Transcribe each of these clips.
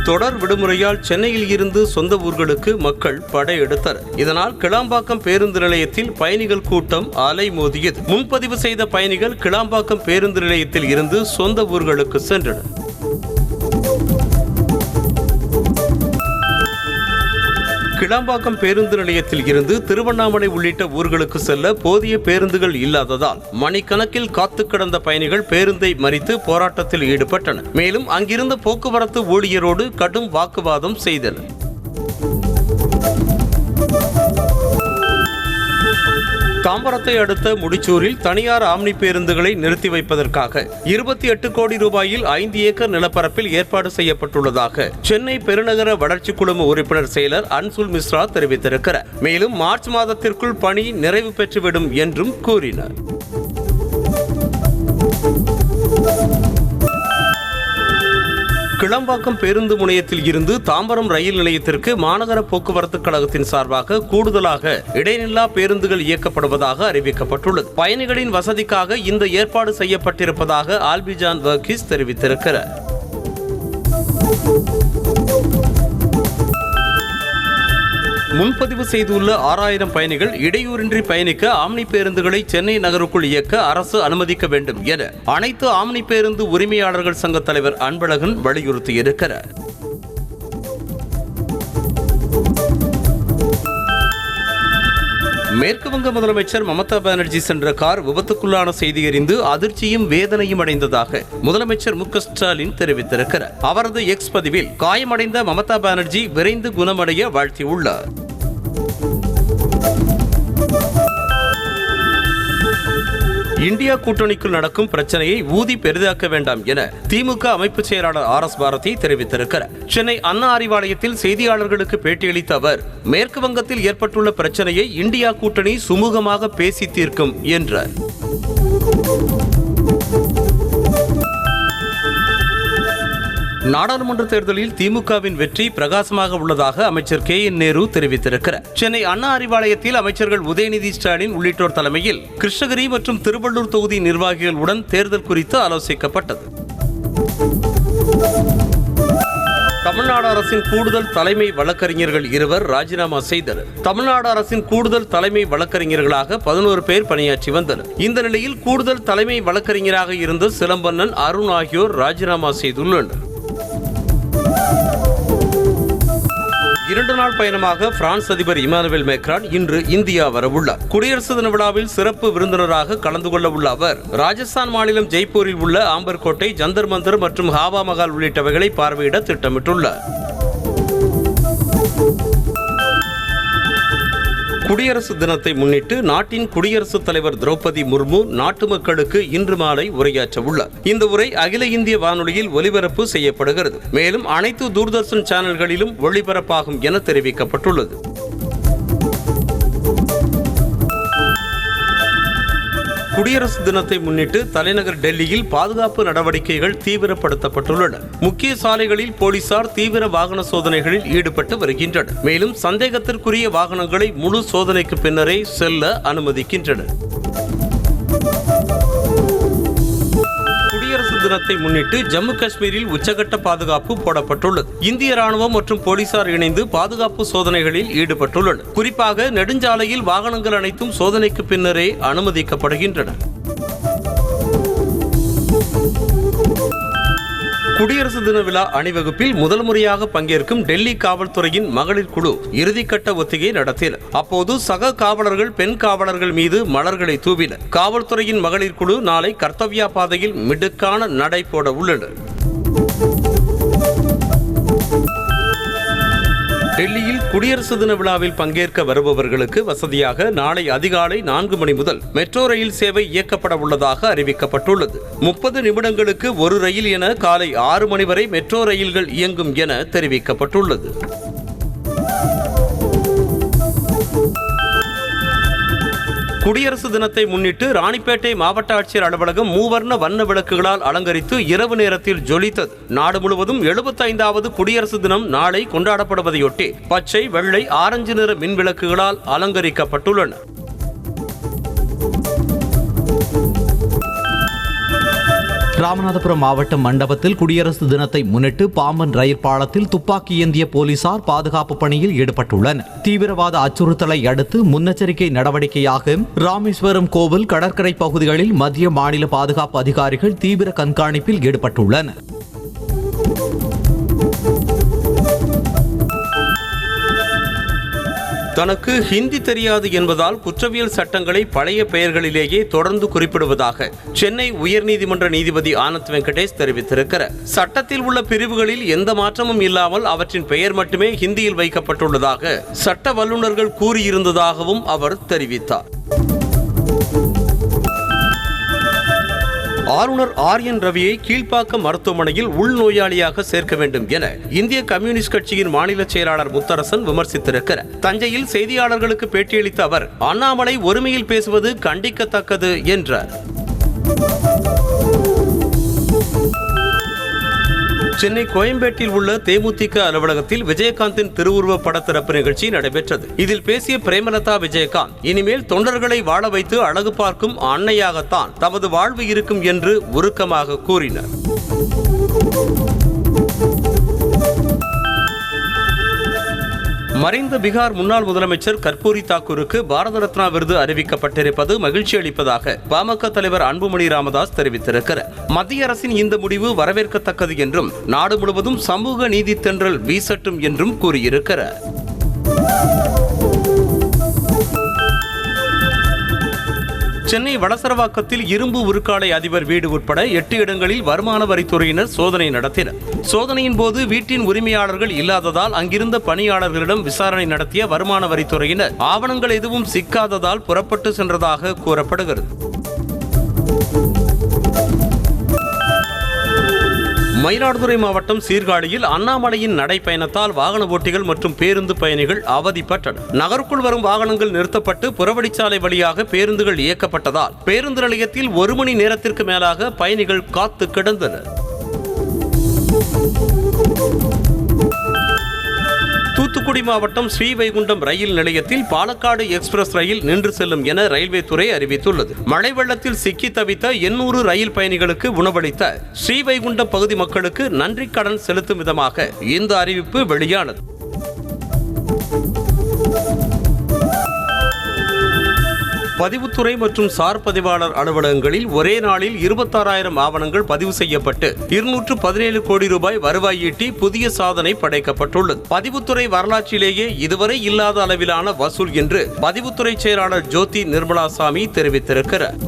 தொடர் விடுமுறையால் சென்னையில் இருந்து சொந்த ஊர்களுக்கு மக்கள் படையெடுத்தனர். இதனால் கிளாம்பாக்கம் பேருந்து நிலையத்தில் பயணிகள் கூட்டம் அலைமோதியது. முன்பதிவு செய்த பயணிகள் கிளாம்பாக்கம் பேருந்து நிலையத்தில் இருந்து சொந்த ஊர்களுக்கு சென்றனர். கிளாம்பாக்கம் பேருந்து நிலையத்தில் இருந்து திருவண்ணாமலை உள்ளிட்ட ஊர்களுக்கு செல்ல போதிய பேருந்துகள் இல்லாததால் மணிக்கணக்கில் காத்து கிடந்த பயணிகள் பேருந்தை மறித்து போராட்டத்தில் ஈடுபட்டனர். மேலும் அங்கிருந்த போக்குவரத்து ஊழியரோடு கடும் வாக்குவாதம் செய்தனர். தாம்பரத்தை அடுத்த முடிச்சூரில் தனியார் ஆம்னி பேருந்துகளை நிறுத்தி வைப்பதற்காக 28 கோடி ரூபாயில் 5 ஏக்கர் நிலப்பரப்பில் ஏற்பாடு செய்யப்பட்டுள்ளதாக சென்னை பெருநகர வளர்ச்சி குழும உறுப்பினர் செயலர் அன்சுல் மிஸ்ரா தெரிவித்திருக்கிறார். மேலும் மார்ச் மாதத்திற்குள் பணி நிறைவு பெற்றுவிடும் என்றும் கூறினார். கிளாம்பாக்கம் பேருந்து முனையத்தில் இருந்து தாம்பரம் ரயில் நிலையத்திற்கு மாநகர போக்குவரத்து கழகத்தின் சார்பாக கூடுதலாக இடைநில்லா பேருந்துகள் இயக்கப்படுவதாக அறிவிக்கப்பட்டுள்ளது. பயணிகளின் வசதிக்காக இந்த ஏற்பாடு செய்யப்பட்டிருப்பதாக ஆல்பிஜான் வர்கீஸ் தெரிவித்திருக்கிறார். முன்பதிவு செய்துள்ள 6000 பயணிகள் இடையூறின்றி பயணிக்க ஆம்னி பேருந்துகளை சென்னை நகருக்குள் இயக்க அரசு அனுமதிக்க வேண்டும் என அனைத்து ஆம்னி பேருந்து உரிமையாளர்கள் சங்க தலைவர் அன்பழகன் வலியுறுத்தியிருக்கிறார். மேற்கு வங்க முதலமைச்சர் மமதா பானர்ஜி சென்ற கார் விபத்துக்குள்ளான செய்தி அறிந்து அதிர்ச்சியும் வேதனையும் அடைந்ததாக முதலமைச்சர் மு.க. ஸ்டாலின் தெரிவித்திருக்கிறார். அவரது எக்ஸ் பதிவில் காயமடைந்த மமதா பானர்ஜி விரைந்து குணமடைய வாழ்த்தியுள்ளார். இந்தியா கூட்டணிக்குள் நடக்கும் பிரச்சனையை ஊதி பெரிதாக்க வேண்டாம் என திமுக அமைப்பு செயலாளர் RS பாரதி தெரிவித்திருக்கிறார். சென்னை அண்ணா அறிவாலயத்தில் செய்தியாளர்களுக்கு பேட்டியளித்த அவர் மேற்கு வங்கத்தில் ஏற்பட்டுள்ள பிரச்சனையை இந்தியா கூட்டணி சுமூகமாக பேசி தீர்க்கும் என்றார். நாடாளுமன்ற தேர்தலில் திமுகவின் வெற்றி பிரகாசமாக உள்ளதாக அமைச்சர் KN நேரு தெரிவித்திருக்கிறார். சென்னை அண்ணா அறிவாலயத்தில் அமைச்சர்கள் உதயநிதி ஸ்டாலின் உள்ளிட்டோர் தலைமையில் கிருஷ்ணகிரி மற்றும் திருவள்ளூர் தொகுதி நிர்வாகிகளுடன் தேர்தல் குறித்து ஆலோசிக்கப்பட்டது. தமிழ்நாடு அரசின் கூடுதல் தலைமை வழக்கறிஞர்கள் 2 ராஜினாமா செய்தனர். தமிழ்நாடு அரசின் கூடுதல் தலைமை வழக்கறிஞர்களாக 11 பேர் பணியாற்றி வந்தனர். இந்த நிலையில் கூடுதல் தலைமை வழக்கறிஞராக இருந்த சிலம்பண்ணன், அருண் ஆகியோர் ராஜினாமா செய்துள்ளனர். 2 நாள் பயணமாக பிரான்ஸ் அதிபர் இமானுவேல் மேக்ரான் இன்று இந்தியா வரவுள்ளார். குடியரசு தின விழாவில் சிறப்பு விருந்தினராக கலந்து கொள்ள உள்ள அவர் ராஜஸ்தான் மாநிலம் ஜெய்ப்பூரில் உள்ள ஆம்பர் கோட்டை, ஜந்தர் மந்தர் மற்றும் ஹாவா மஹால் உள்ளிட்டவைகளை பார்வையிட திட்டமிட்டுள்ளார். குடியரசு தினத்தை முன்னிட்டு நாட்டின் குடியரசுத் தலைவர் திரௌபதி முர்மு நாட்டு மக்களுக்கு இன்று மாலை உரையாற்ற உள்ளார். இந்த உரை அகில இந்திய வானொலியில் ஒலிபரப்பு செய்யப்படுகிறது. மேலும் அனைத்து தூர்தர்ஷன் சேனல்களிலும் ஒளிபரப்பாகும் என தெரிவிக்கப்பட்டுள்ளது. குடியரசு தினத்தை முன்னிட்டு தலைநகர் டெல்லியில் பாதுகாப்பு நடவடிக்கைகள் தீவிரப்படுத்தப்பட்டுள்ளன. முக்கிய சாலைகளில் போலீசார் தீவிர வாகன சோதனைகளில் ஈடுபட்டு வருகின்றனர். மேலும் சந்தேகத்திற்குரிய வாகனங்களை முழு சோதனைக்கு பின்னரே செல்ல அனுமதிக்கின்றனர். குடியரசு தினத்தை முன்னிட்டு ஜம்மு காஷ்மீரில் உச்சகட்ட பாதுகாப்பு போடப்பட்டுள்ளது. இந்திய ராணுவம் மற்றும் போலீசார் இணைந்து பாதுகாப்பு சோதனைகளில் ஈடுபட்டுள்ளனர். குறிப்பாக நெடுஞ்சாலையில் வாகனங்கள் அனைத்தும் சோதனைக்கு பின்னரே அனுமதிக்கப்படுகின்றன. குடியரசு தின விழா அணிவகுப்பில் முதல் முறையாக பங்கேற்கும் டெல்லி காவல்துறையின் மகளிர் குழு இறுதிக்கட்ட ஒத்திகை நடத்தினர். அப்போது சக காவலர்கள் பெண் காவலர்கள் மீது மலர்களை தூவினர். காவல்துறையின் மகளிர் குழு நாளை கர்த்தவ்யா பாதையில் மிடுக்கான நடை போட உள்ளனர். டெல்லியில் குடியரசு தின விழாவில் பங்கேற்க வருபவர்களுக்கு வசதியாக நாளை அதிகாலை 4 மணி முதல் மெட்ரோ ரயில் சேவை இயக்கப்பட உள்ளதாக அறிவிக்கப்பட்டுள்ளது. 30 நிமிடங்களுக்கு ஒரு ரயில் என காலை 6 மணி வரை மெட்ரோ ரயில்கள் இயங்கும் என தெரிவிக்கப்பட்டுள்ளது. குடியரசு தினத்தை முன்னிட்டு ராணிப்பேட்டை மாவட்ட ஆட்சியர் அலுவலகம் மூவர்ண வண்ண விளக்குகளால் அலங்கரித்து இரவு நேரத்தில் ஜொலித்தது. நாடு முழுவதும் 75வது குடியரசு தினம் நாளை கொண்டாடப்படுவதையொட்டி பச்சை, வெள்ளை, ஆரஞ்சு நிற மின் விளக்குகளால் அலங்கரிக்கப்பட்டுள்ளன. ராமநாதபுரம் மாவட்டம் மண்டபத்தில் குடியரசு தினத்தை முன்னிட்டு பாம்பன் ரயில் பாலத்தில் துப்பாக்கி ஏந்திய போலீசார் பாதுகாப்பு பணியில் ஈடுபட்டுள்ளனர். தீவிரவாத அச்சுறுத்தலை அடுத்து முன்னெச்சரிக்கை நடவடிக்கையாக ராமேஸ்வரம் கோவில் கடற்கரை பகுதிகளில் மத்திய மாநில பாதுகாப்பு அதிகாரிகள் தீவிர கண்காணிப்பில் ஈடுபட்டுள்ளனர். தனக்கு ஹிந்தி தெரியாது என்பதால் குற்றவியல் சட்டங்களை பழைய பெயர்களிலேயே தொடர்ந்து குறிப்பிடுவதாக சென்னை உயர்நீதிமன்ற நீதிபதி ஆனந்த் வெங்கடேஷ் தெரிவித்திருக்கிறார். சட்டத்தில் உள்ள பிரிவுகளில் எந்த மாற்றமும் இல்லாமல் அவற்றின் பெயர் மட்டுமே ஹிந்தியில் வைக்கப்பட்டுள்ளதாக சட்ட வல்லுநர்கள் கூறியிருந்ததாகவும் அவர் தெரிவித்தார். ஆளுநர் ஆர்.என். ரவியை கீழ்ப்பாக்கம் மருத்துவமனையில் உள்நோயாளியாக சேர்க்க வேண்டும் என இந்திய கம்யூனிஸ்ட் கட்சியின் மாநில செயலாளர் முத்தரசன் விமர்சித்திருக்கிறார். தஞ்சையில் செய்தியாளர்களுக்கு பேட்டியளித்த அவர், அண்ணாமலை ஒருமையில் பேசுவது கண்டிக்கத்தக்கது என்றார். சென்னை கோயம்பேட்டில் உள்ள தேமுதிக அலுவலகத்தில் விஜயகாந்தின் திருவுருவ பட திறப்பு நிகழ்ச்சி நடைபெற்றது. இதில் பேசிய பிரேமலதா விஜயகாந்த், இனிமேல் தொண்டர்களை வாழ வைத்து அழகு பார்க்கும் அன்னையாகத்தான் தமது வாழ்வு இருக்கும் என்று உருக்கமாக கூறினார். மறைந்த பீகார் முன்னாள் முதலமைச்சர் கர்பூரி தாக்கூருக்கு பாரத ரத்னா விருது அறிவிக்கப்பட்டிருப்பது மகிழ்ச்சி அளிப்பதாக பாமக தலைவர் அன்புமணி ராமதாஸ் தெரிவித்திருக்கிறார். மத்திய அரசின் இந்த முடிவு வரவேற்கத்தக்கது என்றும் நாடு முழுவதும் சமூக நீதி தென்றல் வீசட்டும் என்றும் கூறியிருக்கிறார். சென்னை வளசரவாக்கத்தில் இரும்பு உருக்காலை அதிபர் வீடு உட்பட 8 இடங்களில் வருமான வரித்துறையினர் சோதனை நடத்தினர். சோதனையின் போது வீட்டின் உரிமையாளர்கள் இல்லாததால் அங்கிருந்த பணியாளர்களிடம் விசாரணை நடத்திய வருமான வரித்துறையினர் ஆவணங்கள் எதுவும் சிக்காததால் புறப்பட்டு சென்றதாக கூறப்படுகிறது. மயிலாடுதுறை மாவட்டம் சீர்காழியில் அண்ணாமலையின் நடைப்பயணத்தால் வாகன ஓட்டிகள் மற்றும் பேருந்து பயணிகள் அவதிப்பட்டனர். நகருக்குள் வரும் வாகனங்கள் நிறுத்தப்பட்டு புறவழிச்சாலை வழியாக பேருந்துகள் இயக்கப்பட்டதால் பேருந்து நிலையத்தில் 1 மணி நேரத்திற்கு மேலாக பயணிகள் காத்து கிடந்தனர். தூத்துக்குடி மாவட்டம் ஸ்ரீவைகுண்டம் ரயில் நிலையத்தில் பாலக்காடு எக்ஸ்பிரஸ் ரயில் நின்று செல்லும் என ரயில்வே துறை அறிவித்துள்ளது. மழை வெள்ளத்தில் சிக்கி தவித்த 800 ரயில் பயணிகளுக்கு உணவளித்த ஸ்ரீவைகுண்டம் பகுதி மக்களுக்கு நன்றி கடன் செலுத்தும் விதமாக இந்த அறிவிப்பு வெளியானது. பதிவுத்துறை மற்றும் சார் பதிவாளர் அலுவலகங்களில் ஒரே நாளில் 26,000 ஆவணங்கள் பதிவு செய்யப்பட்டு 217 கோடி ரூபாய் வருவாய் ஈட்டி புதிய சாதனை படைக்கப்பட்டுள்ளது. பதிவுத்துறை வரலாற்றிலேயே இதுவரை இல்லாத அளவிலான வசூல் என்று பதிவுத்துறை செயலாளர் ஜோதி நிர்மலாசாமி தெரிவித்திருக்கிறார்.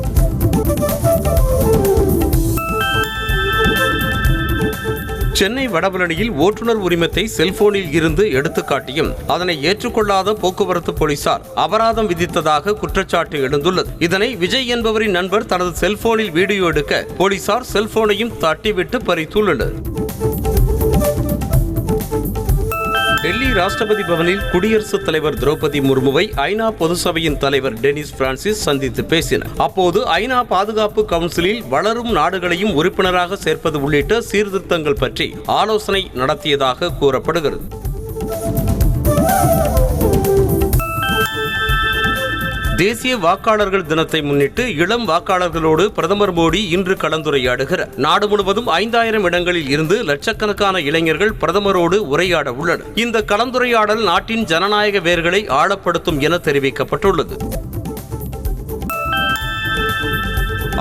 சென்னை வடபழனியில் ஓட்டுநர் உரிமத்தை செல்போனில் இருந்து எடுத்து காட்டியும் அதனை ஏற்றுக்கொள்ளாத போக்குவரத்து போலீசார் அபராதம் விதித்ததாக குற்றச்சாட்டு எழுந்துள்ளது. இதனை விஜய் என்பவரின் நண்பர் தனது செல்போனில் வீடியோ எடுக்க போலீசார் செல்போனையும் தட்டிவிட்டு பறித்துள்ளனர். டெல்லி ராஷ்டிரபதி பவனில் குடியரசுத் தலைவர் திரௌபதி முர்முவை ஐநா பொதுசபையின் தலைவர் டெனிஸ் பிரான்சிஸ் சந்தித்து பேசினார். அப்போது ஐநா பாதுகாப்பு கவுன்சிலில் வளரும் நாடுகளையும் உறுப்பினராக சேர்ப்பது உள்ளிட்ட சீர்திருத்தங்கள் பற்றி ஆலோசனை நடத்தியதாக கூறப்படுகிறது. தேசிய வாக்காளர்கள் தினத்தை முன்னிட்டு இளம் வாக்காளர்களோடு பிரதமர் மோடி இன்று கலந்துரையாடுகிறார். நாடு முழுவதும் 5,000 இடங்களில் இருந்து லட்சக்கணக்கான இளைஞர்கள் பிரதமரோடு உரையாட உள்ளனர். இந்த கலந்துரையாடல் நாட்டின் ஜனநாயக வேர்களை ஆழப்படுத்தும் என தெரிவிக்கப்பட்டுள்ளது.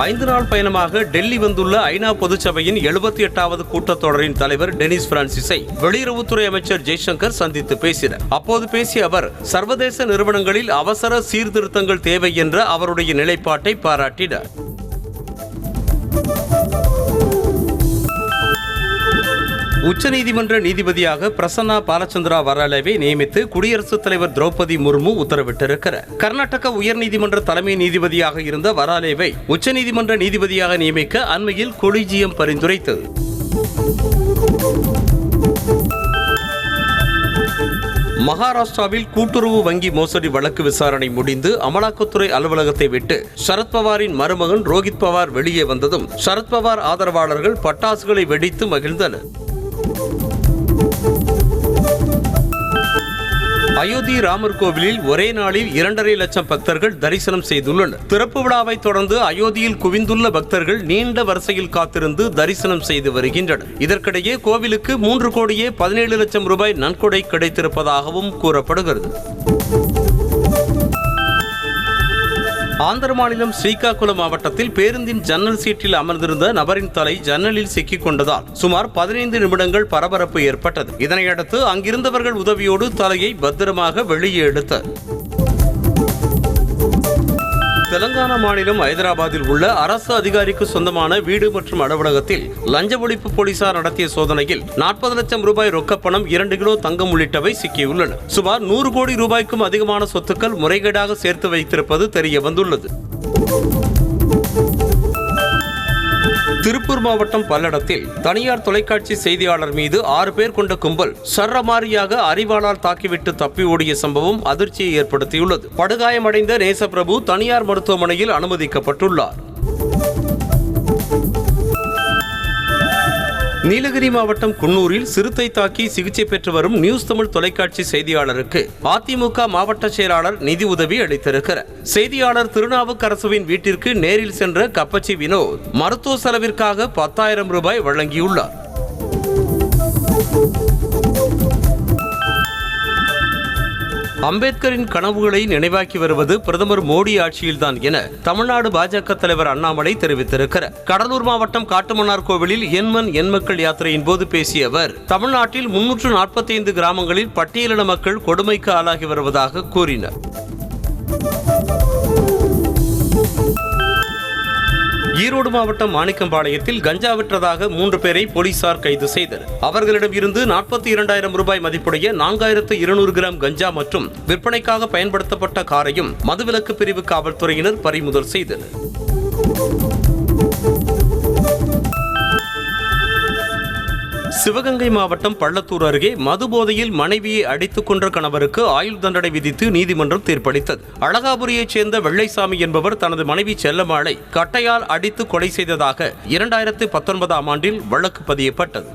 5 நாள் பயணமாக டெல்லி வந்துள்ள ஐநா பொதுச்சபையின் 78வது கூட்டத்தொடரின் தலைவர் டெனிஸ் பிரான்சிஸை வெளியுறவுத்துறை அமைச்சர் ஜெய்சங்கர் சந்தித்து பேசினார். அப்போது பேசிய அவர் சர்வதேச நிறுவனங்களில் அவசர சீர்திருத்தங்கள் தேவை என்ற அவருடைய நிலைப்பாட்டை பாராட்டினார். உச்சநீதிமன்ற நீதிபதியாக பிரசன்னா பாலச்சந்திரா வராலேவை நியமித்து குடியரசுத் தலைவர் திரௌபதி முர்மு உத்தரவிட்டிருக்கிறார். கர்நாடக உயர்நீதிமன்ற தலைமை நீதிபதியாக இருந்த வராலேவை உச்சநீதிமன்ற நீதிபதியாக நியமிக்க அண்மையில் கொலிஜியம் பரிந்துரைத்தது. மகாராஷ்டிராவில் கூட்டுறவு வங்கி மோசடி வழக்கு விசாரணை முடிந்து அமலாக்கத்துறை அலுவலகத்தை விட்டு சரத்பவாரின் மருமகன் ரோஹித் பவார் வெளியே வந்ததும் சரத்பவார் ஆதரவாளர்கள் பட்டாசுகளை வெடித்து மகிழ்ந்தனர். அயோத்தி ராமர் கோவிலில் ஒரே நாளில் 2.5 லட்சம் பக்தர்கள் தரிசனம் செய்துள்ளனர். திறப்பு விழாவை தொடர்ந்து அயோத்தியில் குவிந்துள்ள பக்தர்கள் நீண்ட வரிசையில் காத்திருந்து தரிசனம் செய்து வருகின்றனர். இதற்கிடையே கோவிலுக்கு 3 கோடியே 17 லட்சம் ரூபாய் நன்கொடை கிடைத்திருப்பதாகவும் கூறப்படுகிறது. ஆந்திர மாநிலம் ஸ்ரீகாகுளம் மாவட்டத்தில் பேருந்தின் ஜன்னல் சீட்டில் அமர்ந்திருந்த நபரின் தலை ஜன்னலில் சிக்கிக் கொண்டதால் சுமார் 15 நிமிடங்கள் பரபரப்பு ஏற்பட்டது. இதனையடுத்து அங்கிருந்தவர்கள் உதவியோடு தலையை பத்திரமாக வெளியே எடுத்தனர். தெலங்கானா மாநிலம் ஐதராபாத்தில் உள்ள அரசு அதிகாரிக்கு சொந்தமான வீடு மற்றும் அலுவலகத்தில் லஞ்ச ஒழிப்பு போலீசார் நடத்திய சோதனையில் 40 லட்சம் ரூபாய் ரொக்கப்பணம், 2 கிலோ தங்கம் உள்ளிட்டவை சிக்கியுள்ளன. சுமார் 100 கோடி ரூபாய்க்கும் அதிகமான சொத்துக்கள் முறைகேடாக சேர்த்து வைத்திருப்பது தெரிய வந்துள்ளது. திருப்பூர் மாவட்டம் பல்லடத்தில் தனியார் தொலைக்காட்சி செய்தியாளர் மீது 6 பேர் கொண்ட கும்பல் சரமாரியாக அரிவாளால் தாக்கிவிட்டு தப்பி ஓடிய சம்பவம் அதிர்ச்சியை ஏற்படுத்தியுள்ளது. படுகாயமடைந்த நேசப்பிரபு தனியார் மருத்துவமனையில் அனுமதிக்கப்பட்டுள்ளார். நீலகிரி மாவட்டம் குன்னூரில் சிறுத்தை தாக்கி சிகிச்சை பெற்று வரும் நியூஸ் தமிழ் தொலைக்காட்சி செய்தியாளருக்கு அதிமுக மாவட்ட செயலாளர் நிதி உதவி அளித்திருக்கிறார். செய்தியாளர் திருநாவுக்கரசுவின் வீட்டிற்கு நேரில் சென்ற கப்பச்சி வினோத் மருத்துவ செலவிற்காக 10,000 ரூபாய் வழங்கியுள்ளார். அம்பேத்கரின் கனவுகளை நினைவாக்கி வருவது பிரதமர் மோடி ஆட்சியில்தான் என தமிழ்நாடு பாஜக தலைவர் அண்ணாமலை தெரிவித்திருக்கிறார். கடலூர் மாவட்டம் காட்டுமன்னார் கோவிலில் எண்மண் எண்மக்கள் யாத்திரையின் போது பேசிய அவர், தமிழ்நாட்டில் 345 கிராமங்களில் பட்டியலின மக்கள் கொடுமைக்கு ஆளாகி வருவதாக கூறினார். ஈரோடு மாவட்டம் மாணிக்கம்பாளையத்தில் கஞ்சா விற்றதாக 3 பேரை போலீசார் கைது செய்தனர். அவர்களிடம் இருந்து 42,000 ரூபாய் மதிப்புடைய 4,200 கிராம் கஞ்சா மற்றும் விற்பனைக்காக பயன்படுத்தப்பட்ட காரையும் மதுவிலக்கு பிரிவு காவல்துறையினர் பறிமுதல் செய்தனர். சிவகங்கை மாவட்டம் பள்ளத்தூர் அருகே மது போதையில் மனைவியை அடித்துக் கொன்ற கணவருக்கு ஆயுள் தண்டனை விதித்து நீதிமன்றம் தீர்ப்பளித்தது. அழகாபுரியைச் சேர்ந்த வெள்ளைசாமி என்பவர் தனது மனைவி செல்லம்மாளை கட்டையால் அடித்து கொலை செய்ததாக 2019ஆம் ஆண்டில் வழக்கு பதியப்பட்டது.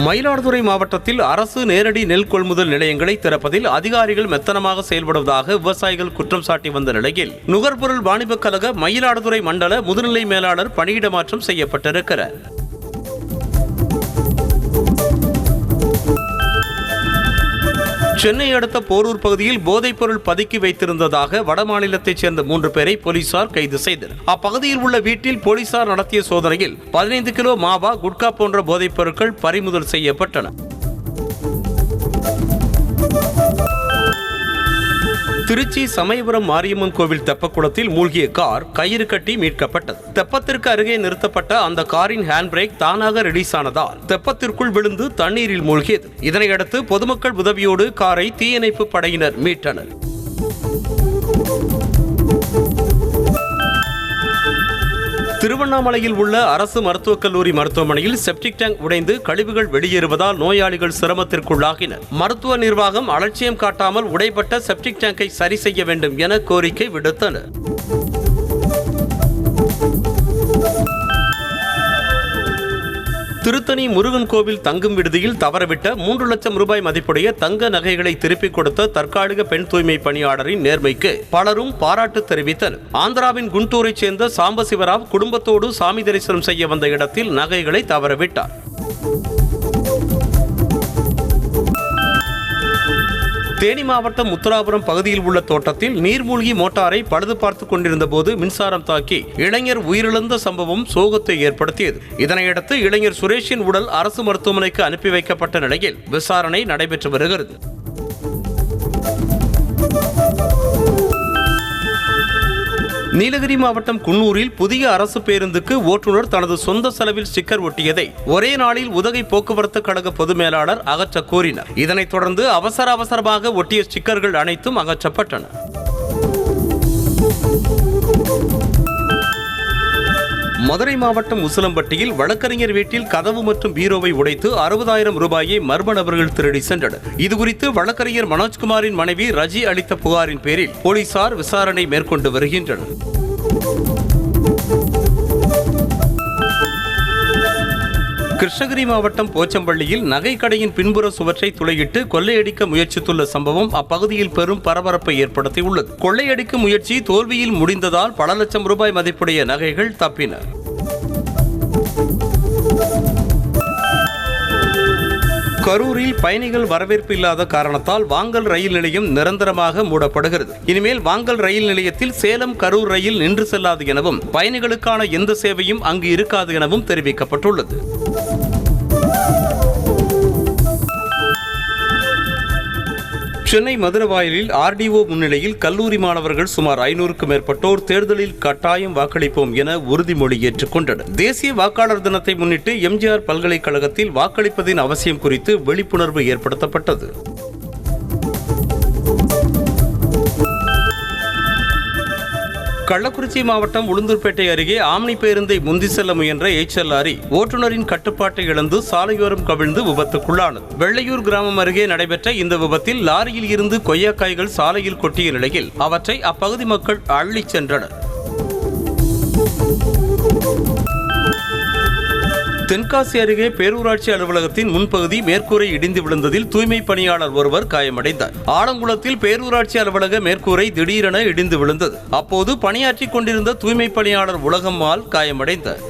மயிலாடுதுறை மாவட்டத்தில் அரசு நேரடி நெல் கொள்முதல் நிலையங்களை திறப்பதில் அதிகாரிகள் மெத்தனமாக செயல்படுவதாக விவசாயிகள் குற்றம் சாட்டி வந்த நிலையில் நுகர்பொருள் வாணிபக் கழக மயிலாடுதுறை மண்டல முதுநிலை மேலாளர் பணியிட மாற்றம் செய்யப்பட்டிருக்கிறார். சென்னை அடுத்த போரூர் பகுதியில் போதைப்பொருள் பதுக்கி வைத்திருந்ததாக வடமாநிலத்தைச் சேர்ந்த 3 பேரை போலீசார் கைது செய்தனர். அப்பகுதியில் உள்ள வீட்டில் போலீசார் நடத்திய சோதனையில் 15 கிலோ மாவா, குட்கா போன்ற போதைப் பொருட்கள் பறிமுதல் செய்யப்பட்டன. திருச்சி சமயபுரம் மாரியம்மன் கோவில் தெப்பக்குளத்தில் மூழ்கிய கார் கயிறு கட்டி மீட்கப்பட்டது. தெப்பத்திற்கு அருகே நிறுத்தப்பட்ட அந்த காரின் ஹேண்ட் பிரேக் தானாக ரிலீஸ் ஆனதால் தெப்பத்திற்குள் விழுந்து தண்ணீரில் மூழ்கியது. இதனையடுத்து பொதுமக்கள் உதவியோடு காரை தீயணைப்பு படையினர் மீட்டனர். திருவண்ணாமலையில் உள்ள அரசு மருத்துவக் கல்லூரி மருத்துவமனையில் செப்டிக் டேங்க் உடைந்து கழிவுகள் வெளியேறுவதால் நோயாளிகள் சிரமத்திற்குள்ளாகினர். மருத்துவ நிர்வாகம் அலட்சியம் காட்டாமல் உடைப்பட்ட செப்டிக் டேங்கை சரி செய்ய வேண்டும் என கோரிக்கை விடுத்தனர். திருத்தணி முருகன் கோவில் தங்கும் விடுதியில் தவறவிட்ட 3 லட்சம் ரூபாய் மதிப்புடைய தங்க நகைகளை திருப்பிக் கொடுத்த தற்காலிக பெண் தூய்மை பணியாளரின் நேர்மைக்கு பலரும் பாராட்டு தெரிவித்தனர். ஆந்திராவின் குண்டூரைச் சேர்ந்த சாம்பசிவராவ் குடும்பத்தோடு சாமி தரிசனம் செய்ய வந்த இடத்தில் நகைகளை தவறவிட்டார். தேனி மாவட்டம் முத்துராபுரம் பகுதியில் உள்ள தோட்டத்தில் நீர்மூழ்கி மோட்டாரை பழுது பார்த்துக் கொண்டிருந்த போது மின்சாரம் தாக்கி இளைஞர் உயிரிழந்த சம்பவம் சோகத்தை ஏற்படுத்தியது. இதனையடுத்து இளைஞர் சுரேஷின் உடல் அரசு மருத்துவமனைக்கு அனுப்பி வைக்கப்பட்ட நிலையில் விசாரணை நடைபெற்று வருகிறது. நீலகிரி மாவட்டம் குன்னூரில் புதிய அரசு பேருந்துக்கு ஓட்டுநர் தனது சொந்த செலவில் ஸ்டிக்கர் ஒட்டியதை ஒரே நாளில் உதகை போக்குவரத்து கழக பொது மேலாளர் அகற்ற கோரினார். இதனைத் தொடர்ந்து அவசரமாக ஒட்டிய ஸ்டிக்கர்கள் அனைத்தும் அகற்றப்பட்டன. மதுரை மாவட்டம் உசிலம்பட்டியில் வழக்கறிஞர் வீட்டில் கதவு மற்றும் பீரோவை உடைத்து 60,000 ரூபாயை மர்ம நபர்கள் திருடி சென்றனர். இதுகுறித்து வழக்கறிஞர் மனோஜ்குமாரின் மனைவி ரஜி அளித்த புகாரின் பேரில் போலீசார் விசாரணை மேற்கொண்டு வருகின்றனர். கிருஷ்ணகிரி மாவட்டம் போச்சம்பள்ளியில் நகை கடையின் பின்புற சுவற்றை துளையிட்டு கொள்ளையடிக்க முயற்சித்துள்ள சம்பவம் அப்பகுதியில் பெரும் பரபரப்பை ஏற்படுத்தியுள்ளது. கொள்ளையடிக்கும் முயற்சி தோல்வியில் முடிந்ததால் பல லட்சம் ரூபாய் மதிப்புடைய நகைகள் தப்பின. கரூரில் பயணிகள் வரவேற்பு இல்லாத காரணத்தால் வாங்கல் ரயில் நிலையம் நிரந்தரமாக மூடப்படுகிறது. இனிமேல் வாங்கல் ரயில் நிலையத்தில் சேலம் கரூர் ரயில் நின்று செல்லாது எனவும் பயணிகளுக்கான எந்த சேவையும் அங்கு இருக்காது எனவும் தெரிவிக்கப்பட்டுள்ளது. சென்னை மதுரவாயலில் ஆர்டிஓ முன்னிலையில் கல்லூரி மாணவர்கள் சுமார் 500க்கும் மேற்பட்டோர் தேர்தலில் கட்டாயம் வாக்களிப்போம் என உறுதிமொழி ஏற்றுக்கொண்டனர். தேசிய வாக்காளர் தினத்தை முன்னிட்டு எம்ஜிஆர் பல்கலைக்கழகத்தில் வாக்களிப்பதின் அவசியம் குறித்து விழிப்புணர்வு ஏற்படுத்தப்பட்டது. கள்ளக்குறிச்சி மாவட்டம் உளுந்தூர்பேட்டை அருகே ஆம்னி பேருந்தை முந்தி செல்ல முயன்ற ஏச்சல் லாரி ஓட்டுநரின் கட்டுப்பாட்டை இழந்து சாலையோரம் கவிழ்ந்து விபத்துக்குள்ளானது. வெள்ளையூர் கிராமம் அருகே நடைபெற்ற இந்த விபத்தில் லாரியில் இருந்து கொய்யாக்காய்கள் சாலையில் கொட்டிய நிலையில் அவற்றை அப்பகுதி மக்கள் அள்ளிச் சென்றனர். தென்காசி அருகே பேரூராட்சி அலுவலகத்தின் முன்பகுதி மேற்கூரை இடிந்து விழுந்ததில் தூய்மை பணியாளர் ஒருவர் காயமடைந்தார். ஆலங்குளத்தில் பேரூராட்சி அலுவலக மேற்கூரை திடீரென இடிந்து விழுந்தது. அப்போது பணியாற்றிக் கொண்டிருந்த தூய்மை பணியாளர் உலகம்மாள் காயமடைந்தார்.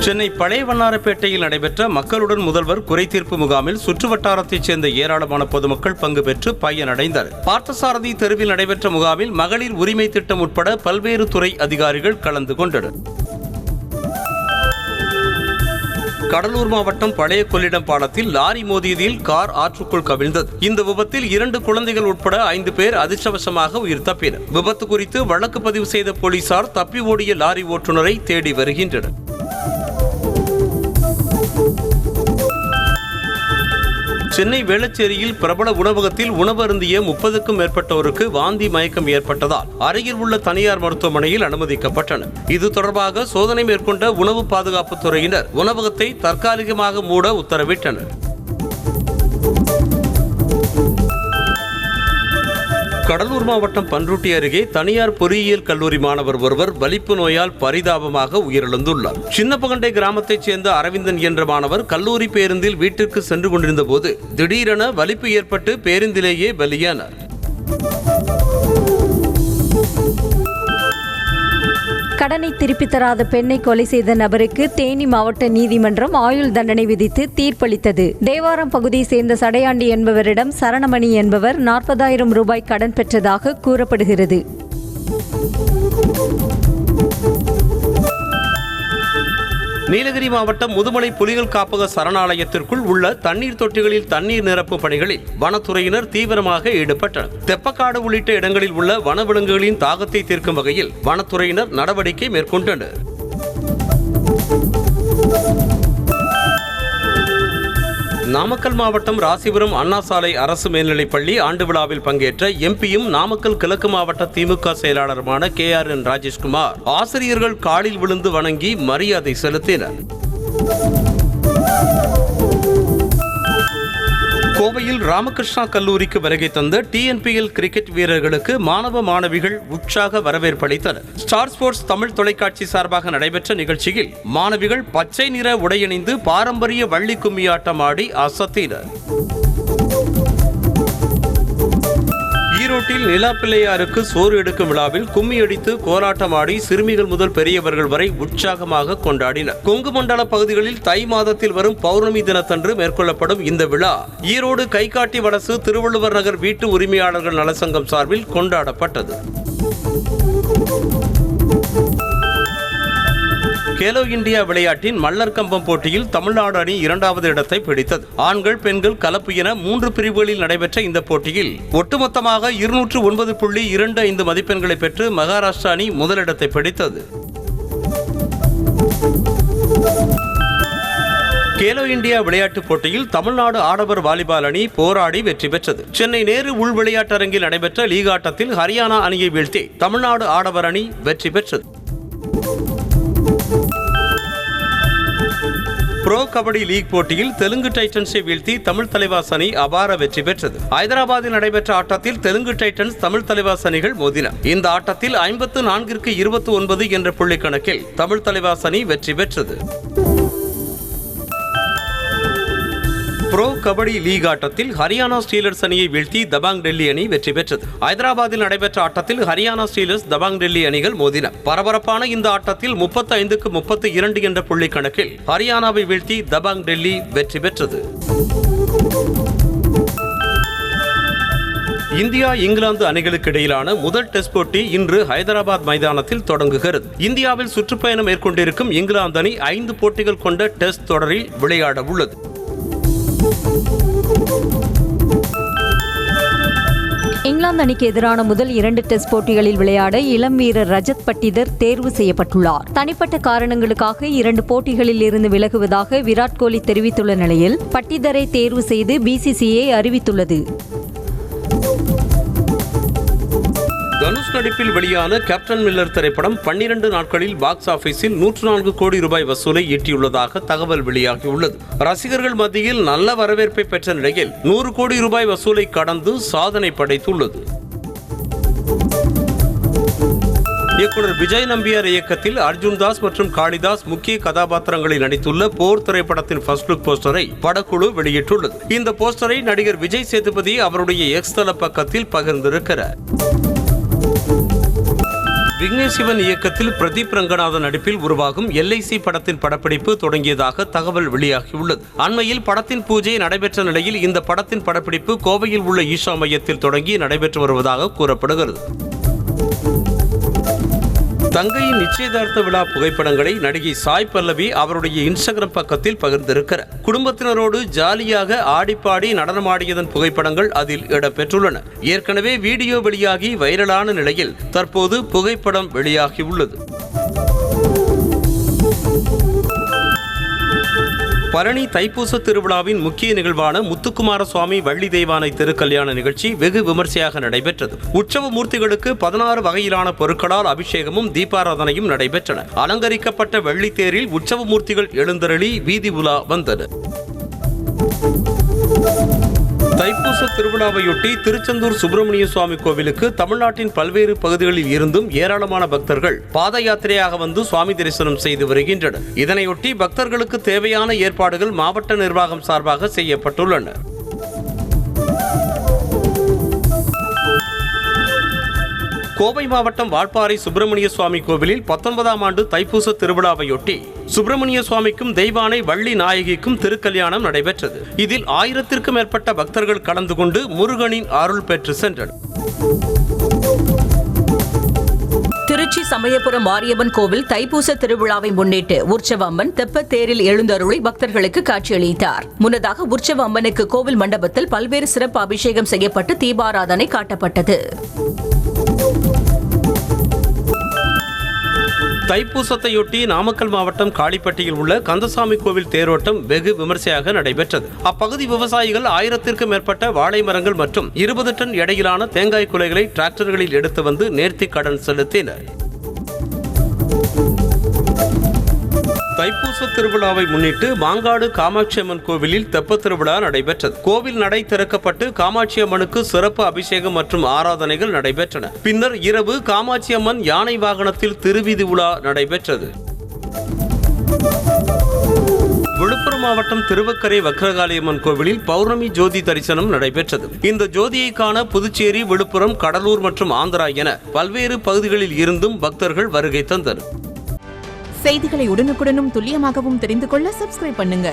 சென்னை பழைய வண்ணாரப்பேட்டையில் நடைபெற்ற மக்களுடன் முதல்வர் குறைதீர்ப்பு முகாமில் சுற்றுவட்டாரத்தைச் சேர்ந்த ஏராளமான பொதுமக்கள் பங்கு பெற்று பயனடைந்தனர். பார்த்தசாரதி தெருவில் நடைபெற்ற முகாமில் மகளிர் உரிமை திட்டம் உட்பட பல்வேறு துறை அதிகாரிகள் கலந்து கொண்டனர். கடலூர் மாவட்டம் பழைய கொள்ளிடம் பாலத்தில் லாரி மோதியதில் கார் ஆற்றுக்குள் கவிழ்ந்தது. இந்த விபத்தில் 2 குழந்தைகள் உட்பட 5 பேர் அதிர்ஷ்டவசமாக உயிர் தப்பினர். விபத்து குறித்து வழக்கு பதிவு செய்த போலீசார் தப்பி ஓடிய லாரி ஓட்டுநரை தேடி வருகின்றனர். சென்னை வேளச்சேரியில் பிரபல உணவகத்தில் உணவு அருந்திய 30க்கும் மேற்பட்டோருக்கு வாந்தி மயக்கம் ஏற்பட்டதால் அருகில் உள்ள தனியார் மருத்துவமனையில் அனுமதிக்கப்பட்டனர். இது தொடர்பாக சோதனை மேற்கொண்ட உணவு பாதுகாப்புத் துறையினர் உணவகத்தை தற்காலிகமாக மூட உத்தரவிட்டனர். கடலூர் மாவட்டம் பன்ருட்டி அருகே தனியார் பொறியியல் கல்லூரி மாணவர் ஒருவர் வலிப்பு நோயால் பரிதாபமாக உயிரிழந்துள்ளார். சின்னப்பகண்டை கிராமத்தைச் சேர்ந்த அரவிந்தன் என்ற மாணவர் கல்லூரி பேருந்தில் வீட்டிற்கு சென்று கொண்டிருந்த போது திடீரென வலிப்பு ஏற்பட்டு பேருந்திலேயே பலியானார். கடனை திருப்பித் தராத பெண்ணை கொலை செய்த நபருக்கு தேனி மாவட்ட நீதிமன்றம் ஆயுள் தண்டனை விதித்து தீர்ப்பளித்தது. தேவாரம் பகுதியை சேர்ந்த சடையாண்டி என்பவரிடம் சரணமணி என்பவர் 40,000 ரூபாய் கடன் பெற்றதாக கூறப்படுகிறது. நீலகிரி மாவட்டம் முதுமலை புலிகள் காப்பக சரணாலயத்திற்குள் உள்ள தண்ணீர் தொட்டிகளில் தண்ணீர் நிரப்பும் பணிகளில் வனத்துறையினர் தீவிரமாக ஈடுபட்டனர். தெப்பக்காடு உள்ளிட்ட இடங்களில் உள்ள வனவிலங்குகளின் தாகத்தை தீர்க்கும் வகையில் வனத்துறையினர் நடவடிக்கை மேற்கொண்டனர். நாமக்கல் மாவட்டம் ராசிபுரம் அண்ணா சாலை அரசு மேல்நிலைப்பள்ளி ஆண்டு விழாவில் பங்கேற்ற எம்பியும் நாமக்கல் கிழக்கு மாவட்ட திமுக செயலாளருமான KRN ராஜேஷ்குமார் ஆசிரியர்கள் காலில் விழுந்து வணங்கி மரியாதை செலுத்தினர். கோவையில் ராமகிருஷ்ணா கல்லூரிக்கு வருகை தந்த TNPL கிரிக்கெட் வீரர்களுக்கு மாணவ மாணவிகள் உற்சாக வரவேற்பளித்தனர். ஸ்டார் ஸ்போர்ட்ஸ் தமிழ் தொலைக்காட்சி சார்பாக நடைபெற்ற நிகழ்ச்சியில் மாணவிகள் பச்சை நிற உடையணிந்து பாரம்பரிய வள்ளி கும்மியாட்டம் ஆடி அசத்தினர். ஈரோட்டில் நிலா பிள்ளையாருக்கு சோறு எடுக்கும் விழாவில் கும்மி அடித்து கோலாட்டமாடி சிறுமிகள் முதல் பெரியவர்கள் வரை உற்சாகமாக கொண்டாடினர். கொங்கு மண்டல பகுதிகளில் தை மாதத்தில் வரும் பௌர்ணமி தினத்தன்று மேற்கொள்ளப்படும் இந்த விழா ஈரோடு கைகாட்டி வலசு திருவள்ளுவர் நகர் வீட்டு உரிமையாளர்கள் நலசங்கம் சார்பில் கொண்டாடப்பட்டது. கேலோ இந்தியா விளையாட்டின் மல்லர் கம்பம் போட்டியில் தமிழ்நாடு அணி 2வது இடத்தை பிடித்தது. ஆண்கள் பெண்கள் கலப்பு என 3 பிரிவுகளில் நடைபெற்ற இந்த போட்டியில் ஒட்டுமொத்தமாக 209.25 மதிப்பெண்களை பெற்று மகாராஷ்டிரா அணி முதலிடத்தை பிடித்தது. கேலோ இந்தியா விளையாட்டுப் போட்டியில் தமிழ்நாடு ஆடவர் வாலிபால் அணி போராடி வெற்றி பெற்றது. சென்னை நேரு உள் விளையாட்டரங்கில் நடைபெற்ற லீக் ஆட்டத்தில் ஹரியானா அணியை வீழ்த்தி தமிழ்நாடு ஆடவர் அணி வெற்றி பெற்றது. ப்ரோ கபடி லீக் போட்டியில் தெலுங்கு டைட்டன்ஸை வீழ்த்தி தமிழ் தலைவாஸ் அணி அபார வெற்றி பெற்றது. ஐதராபாத்தில் நடைபெற்ற ஆட்டத்தில் தெலுங்கு டைட்டன்ஸ் தமிழ் தலைவாஸ் அணிகள் மோதின. இந்த ஆட்டத்தில் 54-29 என்ற புள்ளி கணக்கில் தமிழ் தலைவாஸ் அணி வெற்றி பெற்றது. ப்ரோ கபடி லீக் ஆட்டத்தில் ஹரியானா ஸ்டீலர்ஸ் அணியை வீழ்த்தி தபாங் டெல்லி அணி வெற்றி பெற்றது. ஐதராபாத்தில் நடைபெற்ற ஆட்டத்தில் ஹரியானா ஸ்டீலர்ஸ் தபாங் டெல்லி அணிகள் மோதின. பரபரப்பான இந்த ஆட்டத்தில் 35-32 என்ற புள்ளி கணக்கில் ஹரியானாவை வீழ்த்தி தபாங் டெல்லி வெற்றி பெற்றது. இந்தியா இங்கிலாந்து அணிகளுக்கு இடையிலான முதல் டெஸ்ட் போட்டி இன்று ஹைதராபாத் மைதானத்தில் தொடங்குகிறது. இந்தியாவில் சுற்றுப்பயணம் மேற்கொண்டிருக்கும் இங்கிலாந்து அணி 5 போட்டிகள் கொண்ட டெஸ்ட் தொடரில் விளையாட உள்ளது. இங்கிலாந்து அணிக்கு எதிரான முதல் 2 டெஸ்ட் போட்டிகளில் விளையாட இளம் வீரர் ரஜத் பட்டிதர் தேர்வு செய்யப்பட்டுள்ளார். தனிப்பட்ட காரணங்களுக்காக 2 போட்டிகளில் இருந்து விலகுவதாக விராட் கோலி தெரிவித்துள்ள நிலையில் பட்டிதரை தேர்வு செய்து BCCI அறிவித்துள்ளது. தனுஷ் நடிப்பில் வெளியான கேப்டன் மில்லர் திரைப்படம் 12 நாட்களில் பாக்ஸ் ஆபீஸில் 104 கோடி ரூபாய் வசூலை ஈட்டியுள்ளதாக தகவல் வெளியாகியுள்ளது. ரசிகர்கள் மத்தியில் நல்ல வரவேற்பை பெற்ற நிலையில் 100 கோடி ரூபாய் வசூலை கடந்து சாதனை படைத்துள்ளது. இயக்குனர் விஜய் நம்பியார் இயக்கத்தில் அர்ஜுன் தாஸ் மற்றும் காளிதாஸ் முக்கிய கதாபாத்திரங்களில் நடித்துள்ள போர் திரைப்படத்தின் ஃபர்ஸ்ட் லுக் போஸ்டரை படக்குழு வெளியிட்டுள்ளது. இந்த போஸ்டரை நடிகர் விஜய் சேதுபதி அவருடைய எக்ஸ் தள பக்கத்தில் பகிர்ந்திருக்கிறார். விக்னேஷ் சிவன் இயக்கத்தில் பிரதீப் ரங்கநாதன் நடிப்பில் உருவாகும் LIC படத்தின் படப்பிடிப்பு தொடங்கியதாக தகவல் வெளியாகியுள்ளது. அண்மையில் படத்தின் பூஜை நடைபெற்ற நிலையில் இந்த படத்தின் படப்பிடிப்பு கோவையில் உள்ள ஈஷா மையத்தில் தொடங்கி நடைபெற்று வருவதாக கூறப்படுகிறது. தங்கையின் நிச்சயதார்த்த விழா புகைப்படங்களை நடிகை சாய் பல்லவி அவருடைய இன்ஸ்டாகிராம் பக்கத்தில் பகிர்ந்திருக்கிறார். குடும்பத்தினரோடு ஜாலியாக ஆடிப்பாடி நடனமாடியதன் புகைப்படங்கள் அதில் இடம்பெற்றுள்ளன. ஏற்கனவே வீடியோ வெளியாகி வைரலான நிலையில் தற்போது புகைப்படம் வெளியாகியுள்ளது. பழனி தைப்பூச திருவிழாவின் முக்கிய நிகழ்வான முத்துக்குமார சுவாமி வள்ளி தெய்வானை திருக்கல்யாண நிகழ்ச்சி வெகு விமர்சையாக நடைபெற்றது. உற்சவ மூர்த்திகளுக்கு 16 வகையிலான பொருட்களால் அபிஷேகமும் தீபாராதனையும் நடைபெற்றன. அலங்கரிக்கப்பட்ட வெள்ளி தேரில் உற்சவ மூர்த்திகள் எழுந்தருளி வீதி உலா வந்தன. தைப்பூச திருவிழாவையொட்டி திருச்செந்தூர் சுப்பிரமணிய சுவாமி கோவிலுக்கு தமிழ்நாட்டின் பல்வேறு பகுதிகளில் இருந்தும் ஏராளமான பக்தர்கள் பாத யாத்திரையாக வந்து சுவாமி தரிசனம் செய்து வருகின்றனர். இதனையொட்டி பக்தர்களுக்கு தேவையான ஏற்பாடுகள் மாவட்ட நிர்வாகம் சார்பாக செய்யப்பட்டுள்ளன. கோவை மாவட்டம் வால்பாறை சுப்பிரமணிய சுவாமி கோவிலில் 19ஆம் ஆண்டு தைப்பூச திருவிழாவையொட்டி சுப்பிரமணிய சுவாமிக்கும் தெய்வானை வள்ளி நாயகிக்கும் திருக்கல்யாணம் நடைபெற்றது. இதில் 1000த்திற்கும் மேற்பட்ட பக்தர்கள் கலந்து கொண்டு முருகனின் அருள் பெற்று சென்றனர். திருச்சி சமயபுரம் மாரியம்மன் கோவில் தைப்பூச திருவிழாவை முன்னிட்டு உற்சவ அம்மன் தெப்பத் தேரில் எழுந்தருளி பக்தர்களுக்கு காட்சியளித்தார். முன்னதாக உற்சவ அம்மனுக்கு கோவில் மண்டபத்தில் பல்வேறு சிறப்பு அபிஷேகம் செய்யப்பட்டு தீபாராதனை காட்டப்பட்டது. தைப்பூசத்தையொட்டி நாமக்கல் மாவட்டம் காளிப்பட்டியில் உள்ள கந்தசாமி கோவில் தேரோட்டம் வெகு விமர்சையாக நடைபெற்றது. அப்பகுதி விவசாயிகள் 1000த்திற்கும் மேற்பட்ட வாழை மரங்கள் மற்றும் 20 டன் எடையிலான தேங்காய் குலைகளை டிராக்டர்களில் எடுத்து வந்து நேர்த்தி கடன் செலுத்தினர். தைப்பூச திருவிழாவை முன்னிட்டு மாங்காடு காமாட்சி அம்மன் கோவிலில் தெப்பத் திருவிழா நடைபெற்றது. கோவில் நடை திறக்கப்பட்டு காமாட்சி அம்மனுக்கு சிறப்பு அபிஷேகம் மற்றும் ஆராதனைகள் நடைபெற்றன. பின்னர் இரவு காமாட்சி அம்மன் யானை வாகனத்தில் திருவீதி உலா நடைபெற்றது. விழுப்புரம் மாவட்டம் திருவக்கரை வக்ரகாளியம்மன் கோவிலில் பௌர்ணமி ஜோதி தரிசனம் நடைபெற்றது. இந்த ஜோதியை காண புதுச்சேரி, விழுப்புரம், கடலூர் மற்றும் ஆந்திரா என பல்வேறு பகுதிகளில் இருந்தும் பக்தர்கள் வருகை தந்தனர். செய்திகளை உடனுக்குடனும் துல்லியமாகவும் தெரிந்து கொள்ள சப்ஸ்கிரைப் பண்ணுங்க.